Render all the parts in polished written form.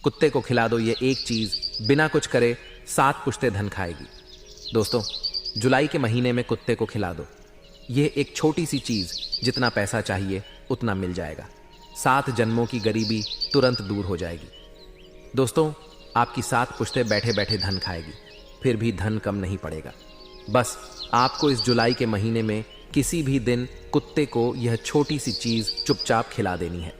कुत्ते को खिला दो ये एक चीज, बिना कुछ करे 7 पुश्ते धन खाएगी। दोस्तों, जुलाई के महीने में कुत्ते को खिला दो। यह एक छोटी सी चीज, जितना पैसा चाहिए उतना मिल जाएगा। 7 जन्मों की गरीबी तुरंत दूर हो जाएगी। दोस्तों, आपकी 7 पुश्ते बैठे बैठे धन खाएगी, फिर भी धन कम नहीं पड़ेगा। बस आपको इस जुलाई के महीने में किसी भी दिन कुत्ते को यह छोटी सी चीज चुपचाप खिला देनी है।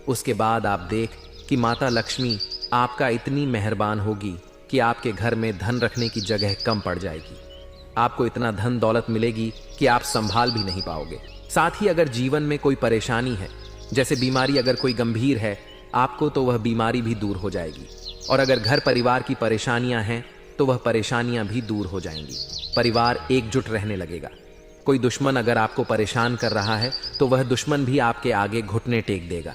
उसके बाद आप देख कि माता लक्ष्मी आपका इतनी मेहरबान होगी कि आपके घर में धन रखने की जगह कम पड़ जाएगी। आपको इतना धन दौलत मिलेगी कि आप संभाल भी नहीं पाओगे। साथ ही अगर जीवन में कोई परेशानी है, जैसे बीमारी अगर कोई गंभीर है आपको, तो वह बीमारी भी दूर हो जाएगी। और अगर घर परिवार की परेशानियां हैं तो वह परेशानियां भी दूर हो जाएंगी। परिवार एकजुट रहने लगेगा। कोई दुश्मन अगर आपको परेशान कर रहा है तो वह दुश्मन भी आपके आगे घुटने टेक देगा।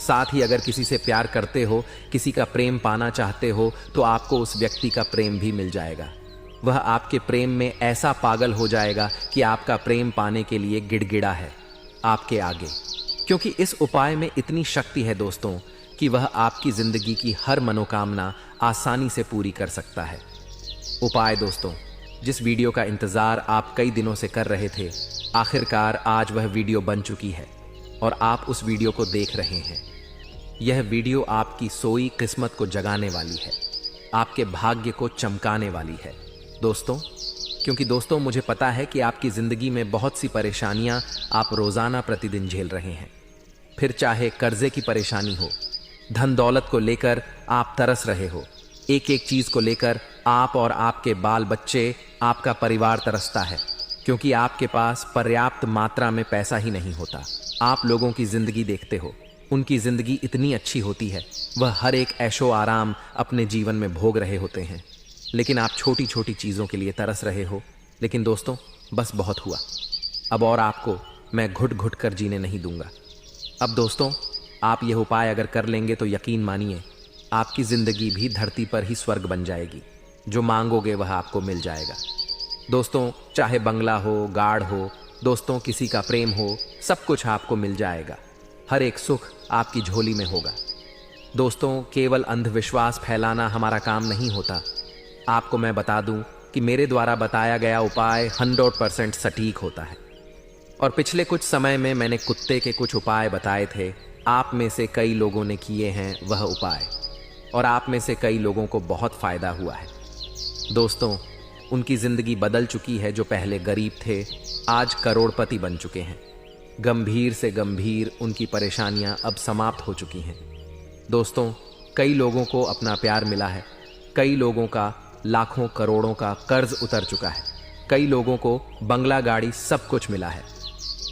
साथ ही अगर किसी से प्यार करते हो, किसी का प्रेम पाना चाहते हो, तो आपको उस व्यक्ति का प्रेम भी मिल जाएगा। वह आपके प्रेम में ऐसा पागल हो जाएगा कि आपका प्रेम पाने के लिए गिड़गिड़ा है आपके आगे। क्योंकि इस उपाय में इतनी शक्ति है दोस्तों कि वह आपकी जिंदगी की हर मनोकामना आसानी से पूरी कर सकता है। उपाय दोस्तों, जिस वीडियो का इंतजार आप कई दिनों से कर रहे थे, आखिरकार आज वह वीडियो बन चुकी है और आप उस वीडियो को देख रहे हैं। यह वीडियो आपकी सोई किस्मत को जगाने वाली है, आपके भाग्य को चमकाने वाली है दोस्तों। क्योंकि दोस्तों, मुझे पता है कि आपकी जिंदगी में बहुत सी परेशानियां आप रोजाना प्रतिदिन झेल रहे हैं। फिर चाहे कर्जे की परेशानी हो, धन दौलत को लेकर आप तरस रहे हो, एक एक चीज को लेकर आप और आपके बाल बच्चे, आपका परिवार तरसता है, क्योंकि आपके पास पर्याप्त मात्रा में पैसा ही नहीं होता। आप लोगों की जिंदगी देखते हो, उनकी जिंदगी इतनी अच्छी होती है, वह हर एक ऐशो आराम अपने जीवन में भोग रहे होते हैं, लेकिन आप छोटी छोटी चीजों के लिए तरस रहे हो। लेकिन दोस्तों, बस बहुत हुआ, अब और आपको मैं घुट घुट कर जीने नहीं दूंगा। अब दोस्तों, आप यह उपाय अगर कर लेंगे तो यकीन मानिए आपकी जिंदगी भी धरती पर ही स्वर्ग बन जाएगी। जो मांगोगे वह आपको मिल जाएगा। दोस्तों, चाहे बंगला हो, गाड़ हो, दोस्तों किसी का प्रेम हो, सब कुछ आपको मिल जाएगा। हर एक सुख आपकी झोली में होगा। दोस्तों, केवल अंधविश्वास फैलाना हमारा काम नहीं होता। आपको मैं बता दूं कि मेरे द्वारा बताया गया उपाय 100% सटीक होता है। और पिछले कुछ समय में मैंने कुत्ते के कुछ उपाय बताए थे। आप में से कई लोगों ने किए हैं वह उपाय, और आप में से कई लोगों को बहुत फायदा हुआ है। दोस्तों, उनकी जिंदगी बदल चुकी है। जो पहले गरीब थे आज करोड़पति बन चुके हैं। गंभीर से गंभीर उनकी परेशानियां अब समाप्त हो चुकी हैं। दोस्तों, कई लोगों को अपना प्यार मिला है, कई लोगों का लाखों करोड़ों का कर्ज उतर चुका है, कई लोगों को बंगला गाड़ी सब कुछ मिला है।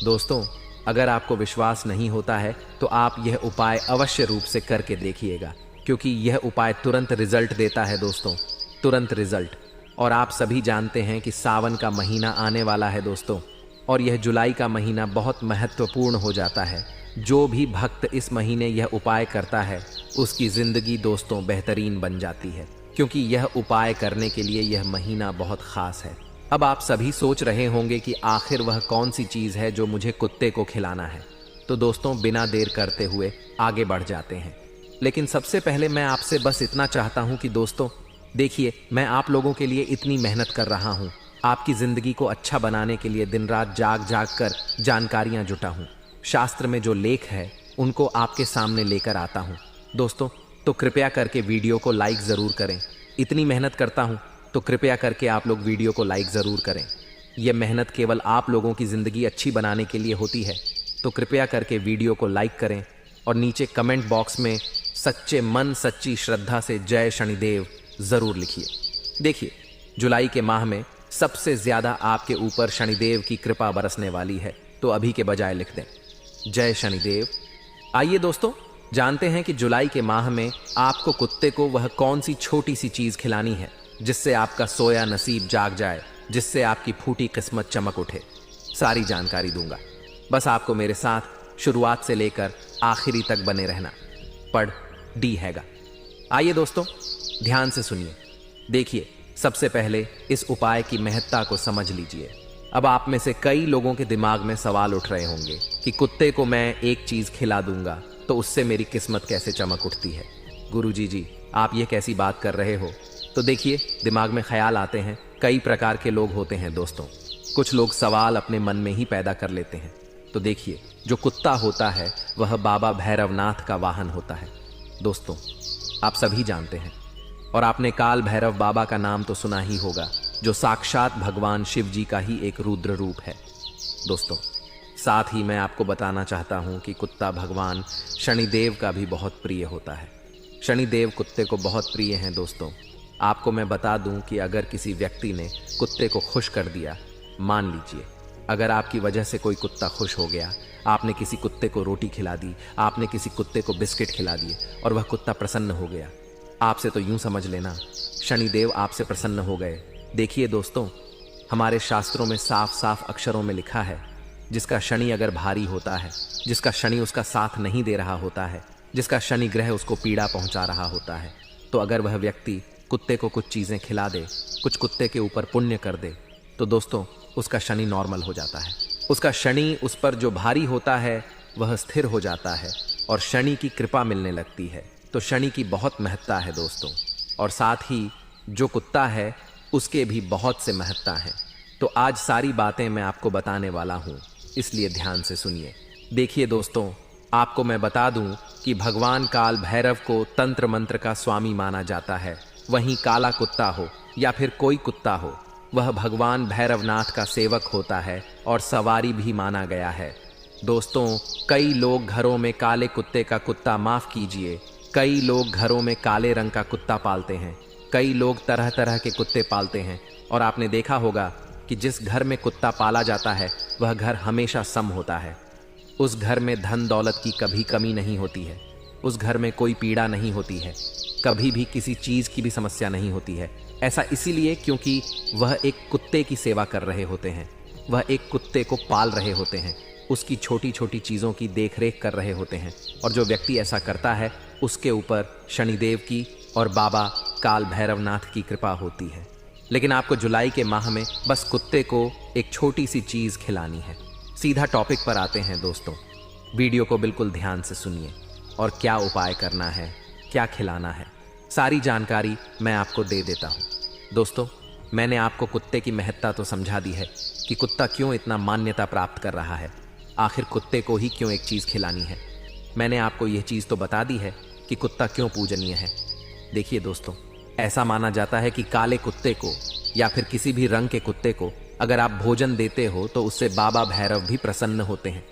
दोस्तों, अगर आपको विश्वास नहीं होता है तो आप यह उपाय अवश्य रूप से करके देखिएगा, क्योंकि यह उपाय तुरंत रिजल्ट देता है दोस्तों, तुरंत रिजल्ट। और आप सभी जानते हैं कि सावन का महीना आने वाला है दोस्तों, और यह जुलाई का महीना बहुत महत्वपूर्ण हो जाता है। जो भी भक्त इस महीने यह उपाय करता है उसकी जिंदगी दोस्तों बेहतरीन बन जाती है, क्योंकि यह उपाय करने के लिए यह महीना बहुत खास है। अब आप सभी सोच रहे होंगे कि आखिर वह कौन सी चीज है जो मुझे कुत्ते को खिलाना है। तो दोस्तों, बिना देर करते हुए आगे बढ़ जाते हैं। लेकिन सबसे पहले मैं आपसे बस इतना चाहता हूं कि दोस्तों देखिए, मैं आप लोगों के लिए इतनी मेहनत कर रहा हूं, आपकी जिंदगी को अच्छा बनाने के लिए दिन रात जाग जाग कर जानकारियां जुटा हूं। शास्त्र में जो लेख है उनको आपके सामने लेकर आता हूं दोस्तों। तो कृपया करके वीडियो को लाइक जरूर करें। इतनी मेहनत करता हूं तो कृपया करके आप लोग वीडियो को लाइक जरूर करें। यह मेहनत केवल आप लोगों की जिंदगी अच्छी बनाने के लिए होती है। तो कृपया करके वीडियो को लाइक करें और नीचे कमेंट बॉक्स में सच्चे मन सच्ची श्रद्धा से जय शनिदेव जरूर लिखिए। देखिए, जुलाई के माह में सबसे ज्यादा आपके ऊपर शनिदेव की कृपा बरसने वाली है, तो अभी के बजाय लिख दें जय शनिदेव। आइए दोस्तों, जानते हैं कि जुलाई के माह में आपको कुत्ते को वह कौन सी छोटी सी चीज खिलानी है जिससे आपका सोया नसीब जाग जाए, जिससे आपकी फूटी किस्मत चमक उठे। सारी जानकारी दूंगा, बस आपको मेरे साथ शुरुआत से लेकर आखिरी तक बने रहना। पढ़ डी हैगा। आइए दोस्तों, ध्यान से सुनिए। देखिए, सबसे पहले इस उपाय की महत्ता को समझ लीजिए। अब आप में से कई लोगों के दिमाग में सवाल उठ रहे होंगे कि कुत्ते को मैं एक चीज खिला दूंगा तो उससे मेरी किस्मत कैसे चमक उठती है। गुरुजी जी, आप ये कैसी बात कर रहे हो? तो देखिए, दिमाग में ख्याल आते हैं। कई प्रकार के लोग होते हैं दोस्तों। कुछ लोग सवाल अपने मन में ही पैदा कर लेते हैं। तो देखिए, जो कुत्ता होता है वह बाबा भैरवनाथ का वाहन होता है। दोस्तों, आप सभी जानते हैं और आपने काल भैरव बाबा का नाम तो सुना ही होगा, जो साक्षात भगवान शिव जी का ही एक रुद्र रूप है। दोस्तों, साथ ही मैं आपको बताना चाहता हूं कि कुत्ता भगवान शनिदेव का भी बहुत प्रिय होता है। शनिदेव कुत्ते को बहुत प्रिय हैं दोस्तों। आपको मैं बता दूं कि अगर किसी व्यक्ति ने कुत्ते को खुश कर दिया, मान लीजिए अगर आपकी वजह से कोई कुत्ता खुश हो गया, आपने किसी कुत्ते को रोटी खिला दी, आपने किसी कुत्ते को बिस्किट खिला दिए और वह कुत्ता प्रसन्न हो गया आपसे, तो यूं समझ लेना शनिदेव आपसे प्रसन्न हो गए। देखिए दोस्तों, हमारे शास्त्रों में साफ साफ अक्षरों में लिखा है, जिसका शनि अगर भारी होता है, जिसका शनि उसका साथ नहीं दे रहा होता है, जिसका शनि ग्रह उसको पीड़ा पहुंचा रहा होता है, तो अगर वह व्यक्ति कुत्ते को कुछ चीजें खिला दे, कुछ कुत्ते के ऊपर पुण्य कर दे, तो दोस्तों उसका शनि नॉर्मल हो जाता है। उसका शनि उस पर जो भारी होता है वह स्थिर हो जाता है और शनि की कृपा मिलने लगती है। तो शनि की बहुत महत्ता है दोस्तों, और साथ ही जो कुत्ता है उसके भी बहुत से महत्ता हैं। तो आज सारी बातें मैं आपको बताने वाला हूँ, इसलिए ध्यान से सुनिए। देखिए दोस्तों, आपको मैं बता दूं कि भगवान काल भैरव को तंत्र मंत्र का स्वामी माना जाता है। वहीं काला कुत्ता हो या फिर कोई कुत्ता हो, वह भगवान भैरवनाथ का सेवक होता है और सवारी भी माना गया है। दोस्तों, कई लोग घरों में काले कुत्ते का कुत्ता, माफ कीजिए, कई लोग घरों में काले रंग का कुत्ता पालते हैं। कई लोग तरह तरह के कुत्ते पालते हैं और आपने देखा होगा कि जिस घर में कुत्ता पाला जाता है वह घर हमेशा सम होता है। उस घर में धन दौलत की कभी कमी नहीं होती है, उस घर में कोई पीड़ा नहीं होती है, कभी भी किसी चीज की भी समस्या नहीं होती है। ऐसा इसीलिए क्योंकि वह एक कुत्ते की सेवा कर रहे होते हैं, वह एक कुत्ते को पाल रहे होते हैं, उसकी छोटी छोटी चीजों की देखरेख कर रहे होते हैं। और जो व्यक्ति ऐसा करता है उसके ऊपर शनिदेव की और बाबा काल भैरवनाथ की कृपा होती है। लेकिन आपको जुलाई के माह में बस कुत्ते को एक छोटी सी चीज खिलानी है। सीधा टॉपिक पर आते हैं दोस्तों। वीडियो को बिल्कुल ध्यान से सुनिए और क्या उपाय करना है, क्या खिलाना है, सारी जानकारी मैं आपको दे देता हूँ। दोस्तों, मैंने आपको कुत्ते की महत्ता तो समझा दी है कि कुत्ता क्यों इतना मान्यता प्राप्त कर रहा है, आखिर कुत्ते को ही क्यों एक चीज खिलानी है। मैंने आपको यह चीज तो बता दी है कि कुत्ता क्यों पूजनीय है। देखिए दोस्तों, ऐसा माना जाता है कि काले कुत्ते को या फिर किसी भी रंग के कुत्ते को अगर आप भोजन देते हो तो उससे बाबा भैरव भी प्रसन्न होते हैं।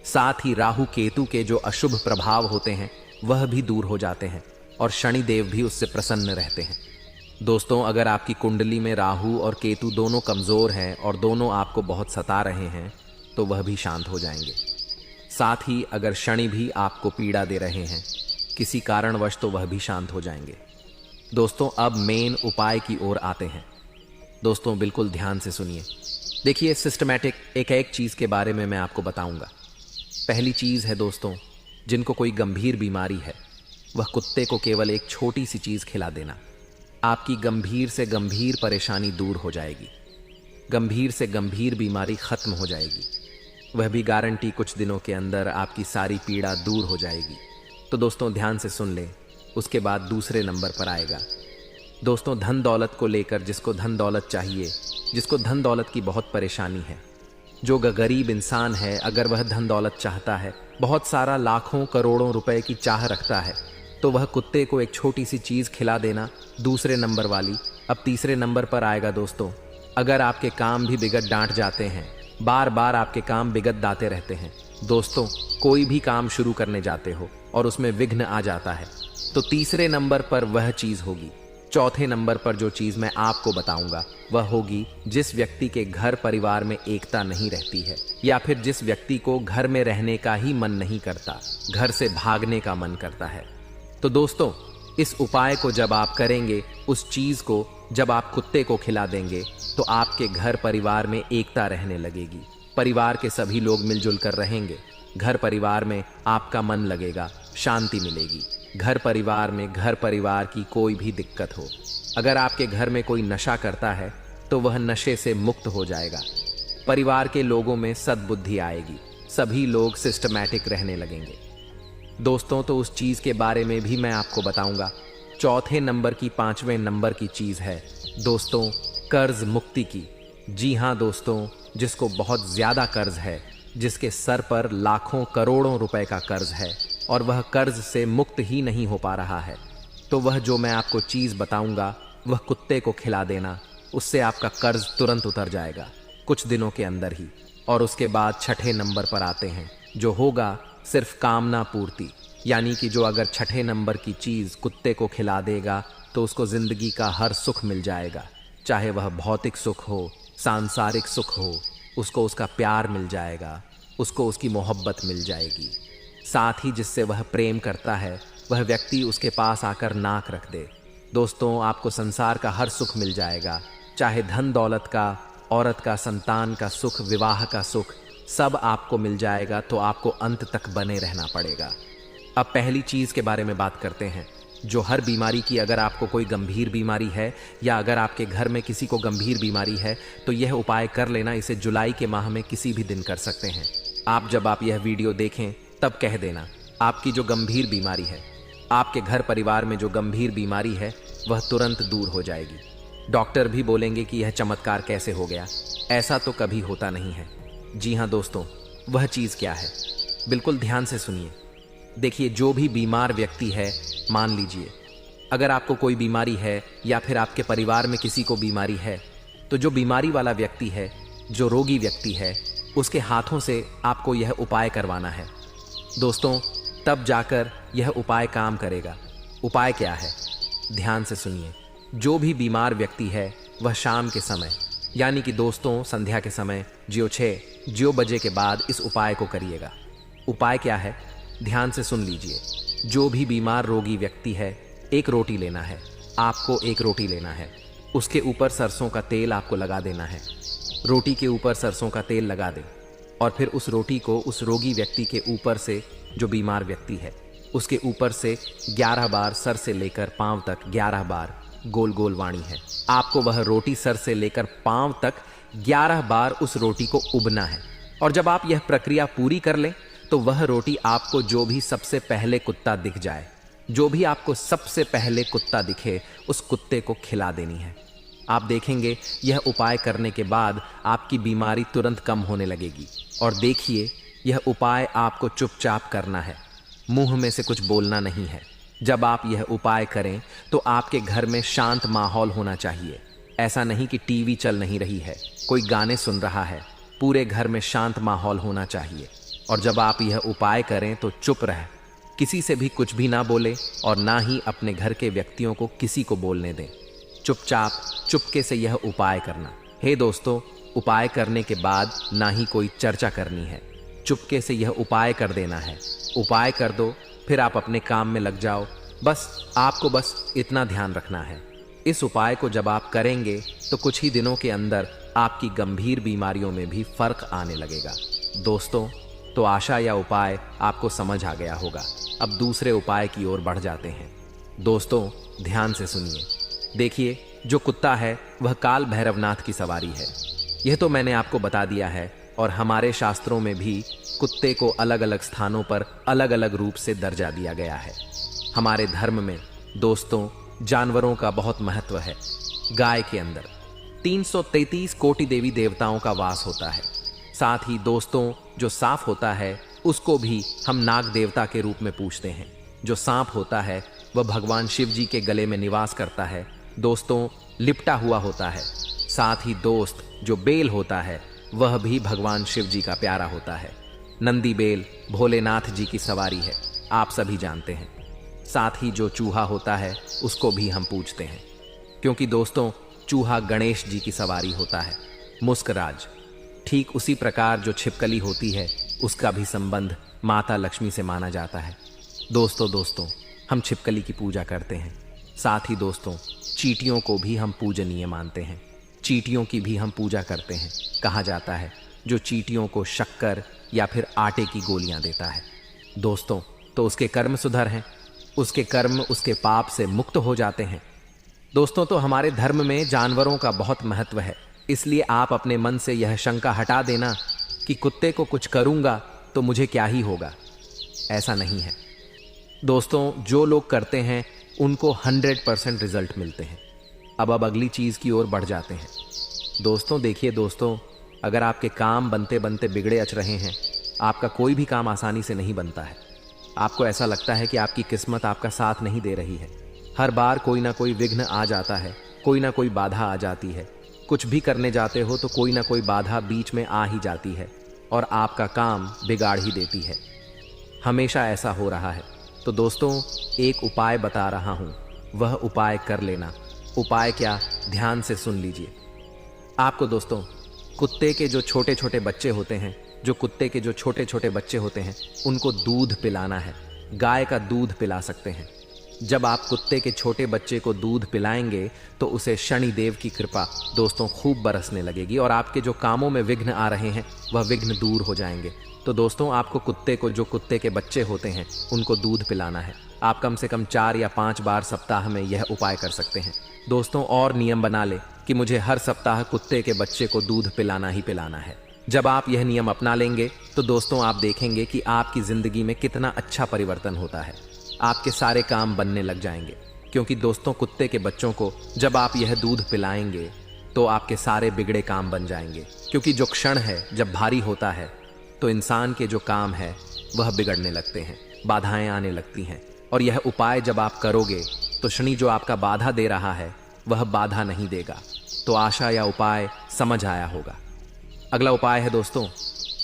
साथ ही राहु केतु के जो अशुभ प्रभाव होते हैं वह भी दूर हो जाते हैं और शनिदेव भी उससे प्रसन्न रहते हैं। दोस्तों, अगर आपकी कुंडली में राहु और केतु दोनों कमजोर हैं और दोनों आपको बहुत सता रहे हैं तो वह भी शांत हो जाएंगे। साथ ही अगर शनि भी आपको पीड़ा दे रहे हैं किसी कारणवश तो वह भी शांत हो जाएंगे। दोस्तों, अब मेन उपाय की ओर आते हैं। दोस्तों, बिल्कुल ध्यान से सुनिए। देखिए, सिस्टमैटिक एक एक चीज के बारे में मैं आपको बताऊंगा। पहली चीज है दोस्तों, जिनको कोई गंभीर बीमारी है वह कुत्ते को केवल एक छोटी सी चीज खिला देना। आपकी गंभीर से गंभीर परेशानी दूर हो जाएगी, गंभीर से गंभीर बीमारी खत्म हो जाएगी, वह भी गारंटी कुछ दिनों के अंदर आपकी सारी पीड़ा दूर हो जाएगी। तो दोस्तों ध्यान से सुन लें। उसके बाद दूसरे नंबर पर आएगा दोस्तों धन दौलत को लेकर। जिसको धन दौलत चाहिए, जिसको धन दौलत की बहुत परेशानी है, जो गरीब इंसान है, अगर वह धन दौलत चाहता है, बहुत सारा लाखों करोड़ों रुपए की चाह रखता है, तो वह कुत्ते को एक छोटी सी चीज खिला देना दूसरे नंबर वाली। अब तीसरे नंबर पर आएगा दोस्तों, अगर आपके काम भी बिगड़ डांट जाते हैं, बार बार आपके काम बिगड़ दाते रहते हैं, दोस्तों कोई भी काम शुरू करने जाते हो और उसमें विघ्न आ जाता है, तो तीसरे नंबर पर वह चीज होगी। चौथे नंबर पर जो चीज मैं आपको बताऊंगा वह होगी जिस व्यक्ति के घर परिवार में एकता नहीं रहती है, या फिर जिस व्यक्ति को घर में रहने का ही मन नहीं करता, घर से भागने का मन करता है। तो दोस्तों, इस उपाय को जब आप करेंगे, उस चीज को जब आप कुत्ते को खिला देंगे, तो आपके घर परिवार में एकता रहने लगेगी। परिवार के सभी लोग मिलजुल कर रहेंगे, घर परिवार में आपका मन लगेगा, शांति मिलेगी। घर परिवार की कोई भी दिक्कत हो, अगर आपके घर में कोई नशा करता है तो वह नशे से मुक्त हो जाएगा। परिवार के लोगों में सद्बुद्धि आएगी, सभी लोग सिस्टमैटिक रहने लगेंगे। दोस्तों तो उस चीज़ के बारे में भी मैं आपको बताऊंगा। चौथे नंबर की 5वें नंबर की चीज़ है दोस्तों कर्ज मुक्ति की। जी हाँ दोस्तों, जिसको बहुत ज़्यादा कर्ज है, जिसके सर पर लाखों करोड़ों रुपए का कर्ज है और वह कर्ज से मुक्त ही नहीं हो पा रहा है, तो वह जो मैं आपको चीज़ बताऊंगा वह कुत्ते को खिला देना। उससे आपका कर्ज तुरंत उतर जाएगा कुछ दिनों के अंदर ही। और उसके बाद छठे नंबर पर आते हैं, जो होगा सिर्फ कामना पूर्ति। यानी कि जो अगर छठे नंबर की चीज़ कुत्ते को खिला देगा तो उसको ज़िंदगी का हर सुख मिल जाएगा, चाहे वह भौतिक सुख हो, सांसारिक सुख हो। उसको उसका प्यार मिल जाएगा, उसको उसकी मोहब्बत मिल जाएगी। साथ ही जिससे वह प्रेम करता है वह व्यक्ति उसके पास आकर नाक रख दे। दोस्तों आपको संसार का हर सुख मिल जाएगा, चाहे धन दौलत का, औरत का, संतान का सुख, विवाह का सुख, सब आपको मिल जाएगा। तो आपको अंत तक बने रहना पड़ेगा। अब पहली चीज़ के बारे में बात करते हैं, जो हर बीमारी की, अगर आपको कोई गंभीर बीमारी है या अगर आपके घर में किसी को गंभीर बीमारी है तो यह उपाय कर लेना। इसे जुलाई के माह में किसी भी दिन कर सकते हैं आप। जब आप यह वीडियो देखें तब कह देना आपकी जो गंभीर बीमारी है, आपके घर परिवार में जो गंभीर बीमारी है वह तुरंत दूर हो जाएगी। डॉक्टर भी बोलेंगे कि यह चमत्कार कैसे हो गया, ऐसा तो कभी होता नहीं है। जी हाँ दोस्तों, वह चीज़ क्या है, बिल्कुल ध्यान से सुनिए। देखिए, जो भी बीमार व्यक्ति है, मान लीजिए अगर आपको कोई बीमारी है या फिर आपके परिवार में किसी को बीमारी है, तो जो बीमारी वाला व्यक्ति है, जो रोगी व्यक्ति है, उसके हाथों से आपको यह उपाय करवाना है दोस्तों, तब जाकर यह उपाय काम करेगा। उपाय क्या है, ध्यान से सुनिए। जो भी बीमार व्यक्ति है वह शाम के समय, यानी कि दोस्तों संध्या के समय, जियो 6 बजे के बाद इस उपाय को करिएगा। उपाय क्या है, ध्यान से सुन लीजिए। जो भी बीमार रोगी व्यक्ति है, एक रोटी लेना है, आपको एक रोटी लेना है। उसके ऊपर सरसों का तेल आपको लगा देना है। रोटी के ऊपर सरसों का तेल लगा दें और फिर उस रोटी को उस रोगी व्यक्ति के ऊपर से, जो बीमार व्यक्ति है, उसके ऊपर से 11 बार, सर से लेकर पांव तक 11 बार गोल गोल वाणी है। आपको वह रोटी सर से लेकर पांव तक 11 बार उस रोटी को उबना है। और जब आप यह प्रक्रिया पूरी कर लें तो वह रोटी आपको जो भी सबसे पहले कुत्ता दिख जाए, जो भी आपको सबसे पहले कुत्ता दिखे, उस कुत्ते को खिला देनी है। आप देखेंगे यह उपाय करने के बाद आपकी बीमारी तुरंत कम होने लगेगी। और देखिए, यह उपाय आपको चुपचाप करना है, मुंह में से कुछ बोलना नहीं है। जब आप यह उपाय करें तो आपके घर में शांत माहौल होना चाहिए। ऐसा नहीं कि टीवी चल नहीं रही है, कोई गाने सुन रहा है, पूरे घर में शांत माहौल होना चाहिए। और जब आप यह उपाय करें तो चुप रह, किसी से भी कुछ भी ना बोले और ना ही अपने घर के व्यक्तियों को किसी को बोलने दें। चुपचाप चुपके से यह उपाय करना। हे दोस्तों, उपाय करने के बाद ना ही कोई चर्चा करनी है, चुपके से यह उपाय कर देना है। उपाय कर दो, फिर आप अपने काम में लग जाओ। आपको बस इतना ध्यान रखना है। इस उपाय को जब आप करेंगे तो कुछ ही दिनों के अंदर आपकी गंभीर बीमारियों में भी फर्क आने लगेगा। दोस्तों, तो आशा या उपाय आपको समझ आ गया होगा। अब दूसरे उपाय की ओर बढ़ जाते हैं। दोस्तों ध्यान से सुनिए। देखिए, जो कुत्ता है वह काल भैरवनाथ की सवारी है। यह तो मैंने आपको बता दिया है, और हमारे शास्त्रों में भी कुत्ते को अलग अलग स्थानों पर अलग अलग रूप से दर्जा दिया गया है। हमारे धर्म में दोस्तों जानवरों का बहुत महत्व है। गाय के अंदर 333 कोटि देवी देवताओं का वास होता है। साथ ही दोस्तों, जो सांप होता है उसको भी हम नाग देवता के रूप में पूजते हैं। जो सांप होता है वह भगवान शिव जी के गले में निवास करता है, दोस्तों लिपटा हुआ होता है। साथ ही दोस्त, जो बेल होता है वह भी भगवान शिव जी का प्यारा होता है। नंदी बेल भोलेनाथ जी की सवारी है, आप सभी जानते हैं। साथ ही जो चूहा होता है उसको भी हम पूजते हैं, क्योंकि दोस्तों चूहा गणेश जी की सवारी होता है। मुस्कराज, ठीक उसी प्रकार जो छिपकली होती है उसका भी संबंध माता लक्ष्मी से माना जाता है। दोस्तों हम छिपकली की पूजा करते हैं। साथ ही दोस्तों चींटियों को भी हम पूजनीय मानते हैं। चींटियों की भी हम पूजा करते हैं। कहा जाता है जो चींटियों को शक्कर या फिर आटे की गोलियां देता है दोस्तों, तो उसके कर्म सुधर हैं, उसके कर्म उसके पाप से मुक्त हो जाते हैं। दोस्तों, तो हमारे धर्म में जानवरों का बहुत महत्व है। इसलिए आप अपने मन से यह शंका हटा देना कि कुत्ते को कुछ करूंगा तो मुझे क्या ही होगा। ऐसा नहीं है। दोस्तों, जो लोग करते हैं उनको 100% रिजल्ट मिलते हैं। अब अगली चीज़ की ओर बढ़ जाते हैं। दोस्तों देखिए दोस्तों, अगर आपके काम बनते बनते बिगड़े अच रहे हैं, आपका कोई भी काम आसानी से नहीं बनता है। आपको ऐसा लगता है कि आपकी किस्मत आपका साथ नहीं दे रही है। हर बार कोई ना कोई विघ्न आ जाता है, कोई ना कोई बाधा आ जाती है। कुछ भी करने जाते हो तो कोई ना कोई बाधा बीच में आ ही जाती है और आपका काम बिगाड़ ही देती है। हमेशा ऐसा हो रहा है। तो दोस्तों, एक उपाय बता रहा हूं, वह उपाय कर लेना। उपाय क्या, ध्यान से सुन लीजिए। आपको दोस्तों, कुत्ते के जो छोटे छोटे बच्चे होते हैं, उनको दूध पिलाना है। गाय का दूध पिला सकते हैं। जब आप कुत्ते के छोटे बच्चे को दूध पिलाएंगे तो उसे शनिदेव की कृपा दोस्तों खूब बरसने लगेगी और आपके जो कामों में विघ्न आ रहे हैं वह विघ्न दूर हो जाएंगे। तो दोस्तों, आपको कुत्ते के बच्चे होते हैं उनको दूध पिलाना है। आप कम से कम 4 या 5 बार सप्ताह में यह उपाय कर सकते हैं। दोस्तों, और नियम बना ले कि मुझे हर सप्ताह कुत्ते के बच्चे को दूध पिलाना ही पिलाना है। जब आप यह नियम अपना लेंगे तो दोस्तों आप देखेंगे कि आपकी जिंदगी में कितना अच्छा परिवर्तन होता है। आपके सारे काम बनने लग जाएंगे, क्योंकि दोस्तों कुत्ते के बच्चों को जब आप यह दूध पिलाएंगे तो आपके सारे बिगड़े काम बन जाएंगे। क्योंकि जो क्षण है जब भारी होता है तो इंसान के जो काम है वह बिगड़ने लगते हैं, बाधाएं आने लगती हैं। और यह उपाय जब आप करोगे तो शनि जो आपका बाधा दे रहा है वह बाधा नहीं देगा। तो आशा या उपाय समझ आया होगा। अगला उपाय है दोस्तों,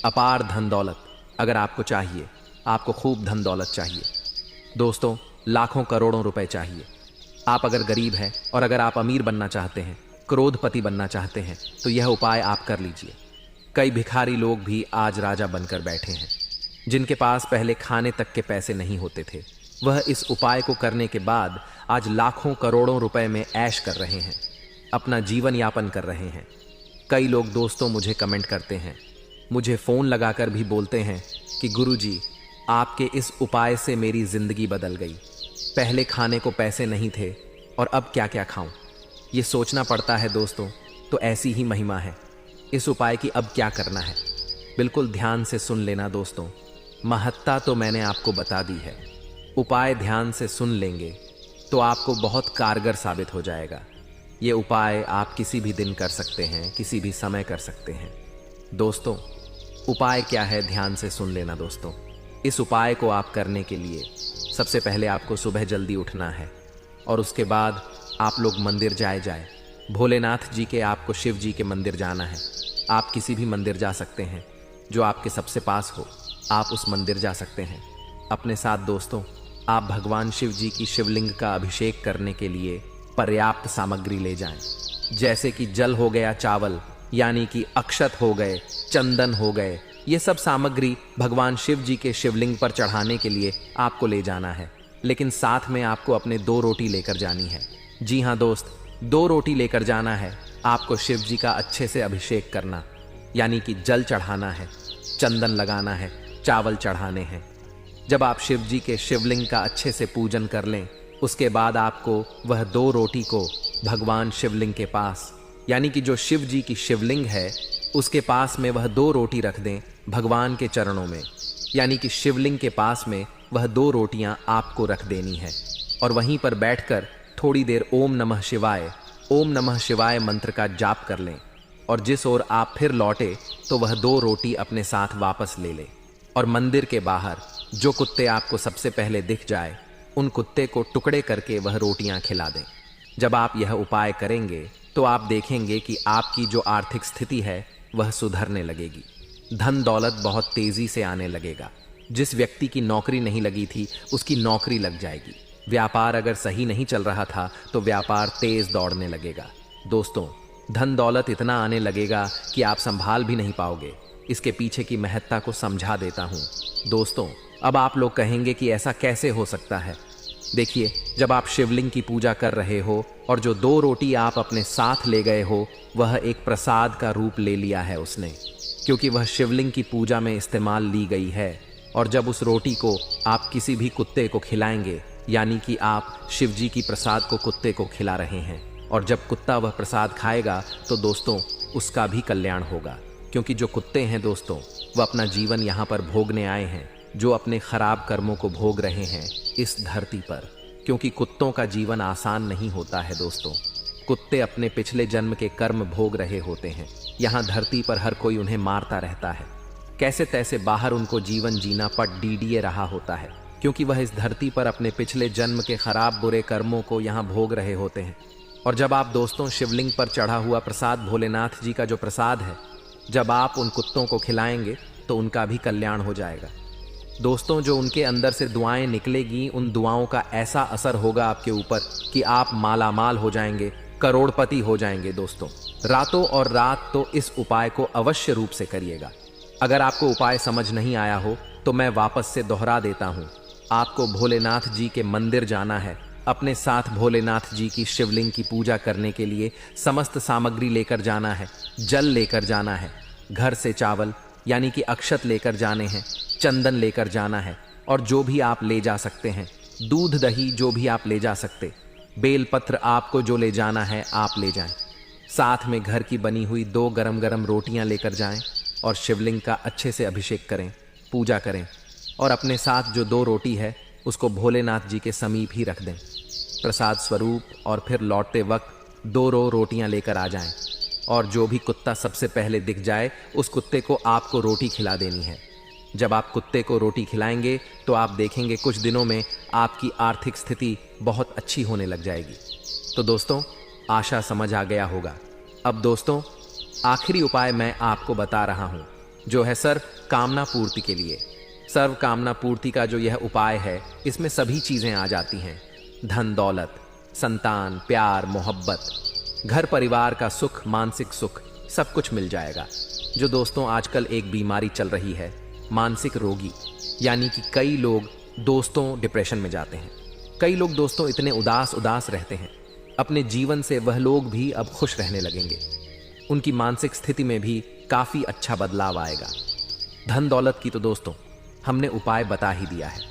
अपार धन दौलत। अगर आपको चाहिए, आपको खूब धन दौलत चाहिए दोस्तों, लाखों करोड़ों रुपए चाहिए। आप अगर गरीब हैं और अगर आप अमीर बनना चाहते हैं, क्रोधपति बनना चाहते हैं, तो यह उपाय आप कर लीजिए। कई भिखारी लोग भी आज राजा बनकर बैठे हैं। जिनके पास पहले खाने तक के पैसे नहीं होते थे, वह इस उपाय को करने के बाद आज लाखों करोड़ों रुपए में ऐश कर रहे हैं, अपना जीवन यापन कर रहे हैं। कई लोग दोस्तों मुझे कमेंट करते हैं, मुझे फ़ोन लगाकर भी बोलते हैं कि गुरुजी, आपके इस उपाय से मेरी ज़िंदगी बदल गई। पहले खाने को पैसे नहीं थे और अब क्या क्या खाऊं। ये सोचना पड़ता है दोस्तों। तो ऐसी ही महिमा है इस उपाय की। अब क्या करना है, बिल्कुल ध्यान से सुन लेना दोस्तों। महत्ता तो मैंने आपको बता दी है। उपाय ध्यान से सुन लेंगे तो आपको बहुत कारगर साबित हो जाएगा। ये उपाय आप किसी भी दिन कर सकते हैं, किसी भी समय कर सकते हैं। दोस्तों, उपाय क्या है, ध्यान से सुन लेना दोस्तों। इस उपाय को आप करने के लिए सबसे पहले आपको सुबह जल्दी उठना है और उसके बाद आप लोग मंदिर जाए। भोलेनाथ जी के, आपको शिव जी के मंदिर जाना है। आप किसी भी मंदिर जा सकते हैं जो आपके सबसे पास हो, आप उस मंदिर जा सकते हैं। अपने साथ दोस्तों आप भगवान शिव जी की शिवलिंग का अभिषेक करने के लिए पर्याप्त सामग्री ले जाएं। जैसे कि जल हो गया, चावल यानी कि अक्षत हो गए, चंदन हो गए, ये सब सामग्री भगवान शिव जी के शिवलिंग पर चढ़ाने के लिए आपको ले जाना है। लेकिन साथ में आपको अपने 2 रोटी लेकर जानी है। जी हाँ दोस्त, 2 रोटी लेकर जाना है। आपको शिव जी का अच्छे से अभिषेक करना, यानी कि जल चढ़ाना है, चंदन लगाना है, चावल चढ़ाने हैं। जब आप शिव जी के शिवलिंग का अच्छे से पूजन कर लें, उसके बाद आपको वह 2 रोटी को भगवान शिवलिंग के पास, यानी कि जो शिव जी की शिवलिंग है उसके पास में वह 2 रोटी रख दें भगवान के चरणों में, यानी कि शिवलिंग के पास में वह 2 रोटियां आपको रख देनी है। और वहीं पर बैठकर थोड़ी देर ओम नमः शिवाय मंत्र का जाप कर लें। और जिस ओर आप फिर लौटे तो वह 2 रोटी अपने साथ वापस ले लें। और मंदिर के बाहर जो कुत्ते आपको सबसे पहले दिख जाए, उन कुत्ते को टुकड़े करके वह रोटियां खिला दें। जब आप यह उपाय करेंगे तो आप देखेंगे कि आपकी जो आर्थिक स्थिति है वह सुधरने लगेगी। धन दौलत बहुत तेजी से आने लगेगा। जिस व्यक्ति की नौकरी नहीं लगी थी उसकी नौकरी लग जाएगी। व्यापार अगर सही नहीं चल रहा था तो व्यापार तेज दौड़ने लगेगा। दोस्तों, धन दौलत इतना आने लगेगा कि आप संभाल भी नहीं पाओगे। इसके पीछे की महत्ता को समझा देता हूँ। दोस्तों, अब आप लोग कहेंगे कि ऐसा कैसे हो सकता है। देखिए, जब आप शिवलिंग की पूजा कर रहे हो और जो 2 रोटी आप अपने साथ ले गए हो वह एक प्रसाद का रूप ले लिया है उसने, क्योंकि वह शिवलिंग की पूजा में इस्तेमाल ली गई है। और जब उस रोटी को आप किसी भी कुत्ते को खिलाएंगे, यानी कि आप शिव जी की प्रसाद को कुत्ते को खिला रहे हैं, और जब कुत्ता वह प्रसाद खाएगा तो दोस्तों उसका भी कल्याण होगा। क्योंकि जो कुत्ते हैं दोस्तों, वह अपना जीवन यहाँ पर भोगने आए हैं, जो अपने खराब कर्मों को भोग रहे हैं इस धरती पर, क्योंकि कुत्तों का जीवन आसान नहीं होता है दोस्तों। कुत्ते अपने पिछले जन्म के कर्म भोग रहे होते हैं। यहाँ धरती पर हर कोई उन्हें मारता रहता है, कैसे तैसे बाहर उनको जीवन जीना पट डीडीए रहा होता है, क्योंकि वह इस धरती पर अपने पिछले जन्म के खराब बुरे कर्मों को यहाँ भोग रहे होते हैं। और जब आप दोस्तों शिवलिंग पर चढ़ा हुआ प्रसाद भोलेनाथ जी का जो प्रसाद है, जब आप उन कुत्तों को खिलाएंगे तो उनका भी कल्याण हो जाएगा दोस्तों। जो उनके अंदर से दुआएं निकलेगी, उन दुआओं का ऐसा असर होगा आपके ऊपर कि आप मालामाल हो जाएंगे, करोड़पति हो जाएंगे दोस्तों। रातों और रात तो इस उपाय को अवश्य रूप से करिएगा। अगर आपको उपाय समझ नहीं आया हो तो मैं वापस से दोहरा देता हूँ। आपको भोलेनाथ जी के मंदिर जाना है, अपने साथ भोलेनाथ जी की शिवलिंग की पूजा करने के लिए समस्त सामग्री लेकर जाना है। जल लेकर जाना है, घर से चावल यानी कि अक्षत लेकर जाने हैं, चंदन लेकर जाना है, और जो भी आप ले जा सकते हैं, दूध दही जो भी आप ले जा सकते, बेलपत्र आपको जो ले जाना है आप ले जाएं। साथ में घर की बनी हुई 2 गरम गरम रोटियां लेकर जाएं और शिवलिंग का अच्छे से अभिषेक करें, पूजा करें, और अपने साथ जो 2 रोटी है उसको भोलेनाथ जी के समीप ही रख दें प्रसाद स्वरूप। और फिर लौटते वक्त 2 रोटियां लेकर आ जाएं, और जो भी कुत्ता सबसे पहले दिख जाए उस कुत्ते को आपको रोटी खिला देनी है। जब आप कुत्ते को रोटी खिलाएंगे तो आप देखेंगे कुछ दिनों में आपकी आर्थिक स्थिति बहुत अच्छी होने लग जाएगी। तो दोस्तों, आशा समझ आ गया होगा। अब दोस्तों, आखिरी उपाय मैं आपको बता रहा हूं, जो है सर्व कामना पूर्ति के लिए। सर्व कामना पूर्ति का जो यह उपाय है, इसमें सभी चीजें आ जाती हैं। धन दौलत, संतान, प्यार, मोहब्बत, घर परिवार का सुख, मानसिक सुख, सब कुछ मिल जाएगा। जो दोस्तों आजकल एक बीमारी चल रही है, मानसिक रोगी, यानी कि कई लोग दोस्तों डिप्रेशन में जाते हैं। कई लोग दोस्तों इतने उदास रहते हैं, अपने जीवन से वह लोग भी अब खुश रहने लगेंगे। उनकी मानसिक स्थिति में भी काफी अच्छा बदलाव आएगा। धन दौलत की तो दोस्तों हमने उपाय बता ही दिया है,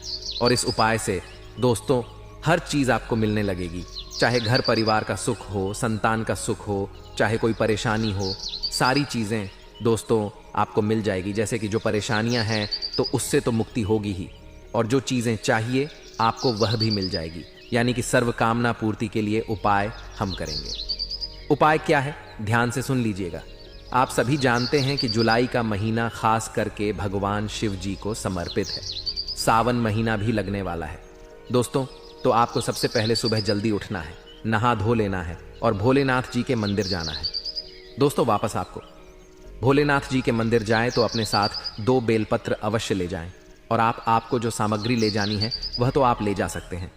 और इस उपाय से दोस्तों हर चीज आपको मिलने लगेगी। चाहे घर परिवार का सुख हो, संतान का सुख हो, चाहे कोई परेशानी हो, सारी चीजें दोस्तों आपको मिल जाएगी। जैसे कि जो परेशानियां हैं तो उससे तो मुक्ति होगी ही, और जो चीजें चाहिए आपको वह भी मिल जाएगी। यानी कि सर्व कामना पूर्ति के लिए उपाय हम करेंगे। उपाय क्या है, ध्यान से सुन लीजिएगा। आप सभी जानते हैं कि जुलाई का महीना खास करके भगवान शिव जी को समर्पित है। सावन महीना भी लगने वाला है दोस्तों। तो आपको सबसे पहले सुबह जल्दी उठना है, नहा धो लेना है और भोलेनाथ जी के मंदिर जाना है। दोस्तों वापस आपको भोलेनाथ जी के मंदिर जाएं तो अपने साथ 2 बेलपत्र अवश्य ले जाएं, और आपको जो सामग्री ले जानी है वह तो आप ले जा सकते हैं,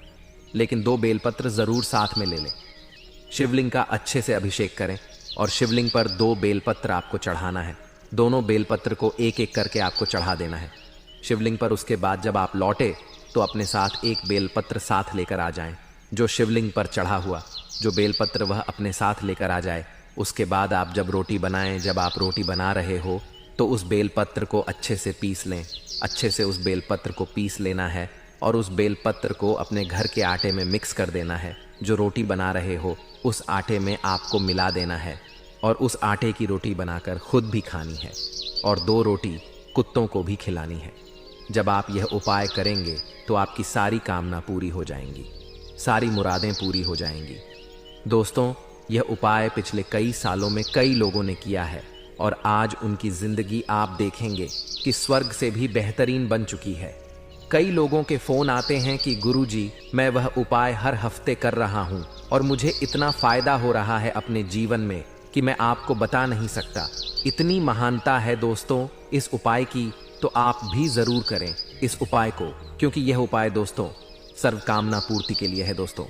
लेकिन 2 बेलपत्र जरूर साथ में ले लें। शिवलिंग का अच्छे से अभिषेक करें और शिवलिंग पर 2 बेलपत्र आपको चढ़ाना है। दोनों बेलपत्र को एक एक करके आपको चढ़ा देना है शिवलिंग पर। उसके बाद जब आप लौटे तो अपने साथ 1 बेलपत्र साथ लेकर आ जाएं, जो शिवलिंग पर चढ़ा हुआ जो बेलपत्र वह अपने साथ लेकर आ जाए। उसके बाद आप जब रोटी बनाएं, जब आप रोटी बना रहे हो तो उस बेलपत्र को अच्छे से पीस लें। अच्छे से उस बेलपत्र को पीस लेना है और उस बेलपत्र को अपने घर के आटे में मिक्स कर देना है। जो रोटी बना रहे हो उस आटे में आपको मिला देना है, और उस आटे की रोटी बनाकर खुद भी खानी है, और 2 रोटी कुत्तों को भी खिलानी है। जब आप यह उपाय करेंगे तो आपकी सारी कामना पूरी हो जाएंगी, सारी मुरादें पूरी हो जाएंगी। दोस्तों, यह उपाय पिछले कई सालों में कई लोगों ने किया है, और आज उनकी जिंदगी आप देखेंगे कि स्वर्ग से भी बेहतरीन बन चुकी है। कई लोगों के फोन आते हैं कि गुरुजी, मैं वह उपाय हर हफ्ते कर रहा हूं और मुझे इतना फायदा हो रहा है अपने जीवन में कि मैं आपको बता नहीं सकता। इतनी महानता है दोस्तों इस उपाय की, तो आप भी जरूर करें इस उपाय को, क्योंकि यह उपाय दोस्तों सर्व कामना पूर्ति के लिए है। दोस्तों,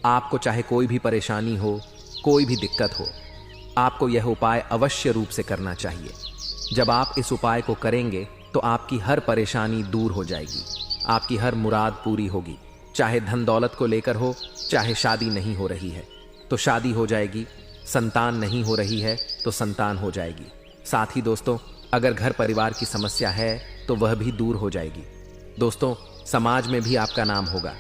आपको चाहे कोई भी परेशानी हो, कोई भी दिक्कत हो, आपको यह उपाय अवश्य रूप से करना चाहिए। जब आप इस उपाय को करेंगे तो आपकी हर परेशानी दूर हो जाएगी, आपकी हर मुराद पूरी होगी। चाहे धन दौलत को लेकर हो, चाहे शादी नहीं हो रही है तो शादी हो जाएगी, संतान नहीं हो रही है तो संतान हो जाएगी। साथ ही दोस्तों, अगर घर परिवार की समस्या है तो वह भी दूर हो जाएगी। दोस्तों, समाज में भी आपका नाम होगा,